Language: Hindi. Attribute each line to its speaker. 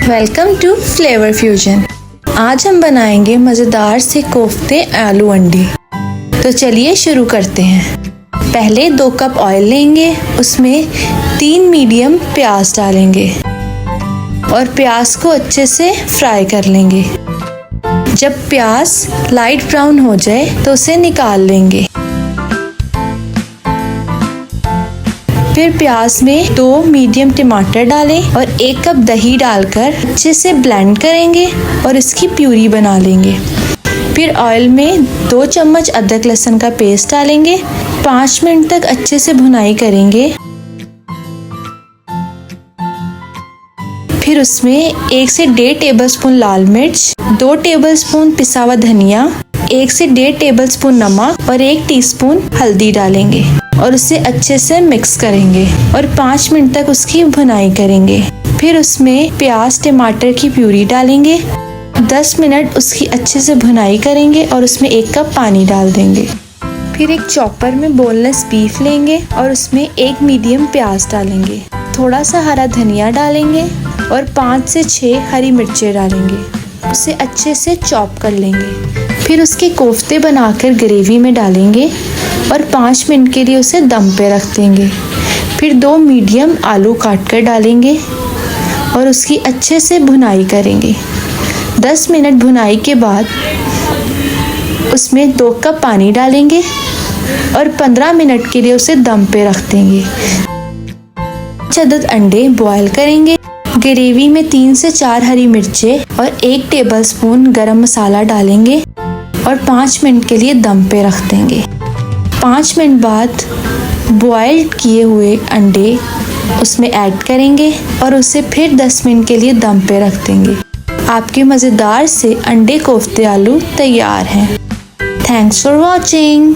Speaker 1: Welcome to flavour fusion. आज हम बनाएंगे मज़ेदार से कोफ्ते आलू अंडे। तो चलिए शुरू करते हैं। पहले 2 कप ऑयल लेंगे, उसमें 3 मीडियम प्याज डालेंगे और प्याज को अच्छे से फ्राई कर लेंगे। जब प्याज लाइट ब्राउन हो जाए तो उसे निकाल लेंगे। फिर प्याज में 2 मीडियम टमाटर डालें और 1 कप दही डालकर अच्छे से ब्लेंड करेंगे और इसकी प्यूरी बना लेंगे। फिर ऑयल में 2 चम्मच अदरक लहसुन का पेस्ट डालेंगे। 5 मिनट तक अच्छे से भुनाई करेंगे। फिर उसमें 1 से 1.5 टेबलस्पून लाल मिर्च, 2 टेबलस्पून पिसा हुआ धनिया, 1 से 1.5 टेबलस्पून नमक और 1 टीस्पून हल्दी डालेंगे और उसे अच्छे से मिक्स करेंगे और 5 मिनट तक उसकी भुनाई करेंगे। फिर उसमें प्याज टमाटर की प्यूरी डालेंगे। 10 मिनट उसकी अच्छे से भुनाई करेंगे और उसमें 1 कप पानी डाल देंगे। फिर एक चॉपर में बोनलेस बीफ लेंगे और उसमें 1 मीडियम प्याज डालेंगे। थोड़ा सा हरा धनिया डालेंगे और 5 से 6 हरी मिर्चें डालेंगे। उसे अच्छे से चॉप कर लेंगे। फिर उसके कोफ्ते बनाकर ग्रेवी में डालेंगे और 5 मिनट के लिए उसे दम पे रख देंगे। फिर 2 मीडियम आलू काट कर डालेंगे और उसकी अच्छे से भुनाई करेंगे। 10 मिनट भुनाई के बाद उसमें 2 कप पानी डालेंगे और 15 मिनट के लिए उसे दम पे रख देंगे। 5 अदद अंडे बॉयल करेंगे। ग्रेवी में 3 से 4 हरी मिर्चें और 1 टेबलस्पून गरम मसाला डालेंगे और 5 मिनट के लिए दम पे रख देंगे। 5 मिनट बाद बॉयल किए हुए अंडे उसमें ऐड करेंगे और उसे फिर 10 मिनट के लिए दम पे रख देंगे। आपके मज़ेदार से अंडे कोफ्ते आलू तैयार हैं। Thanks for watching.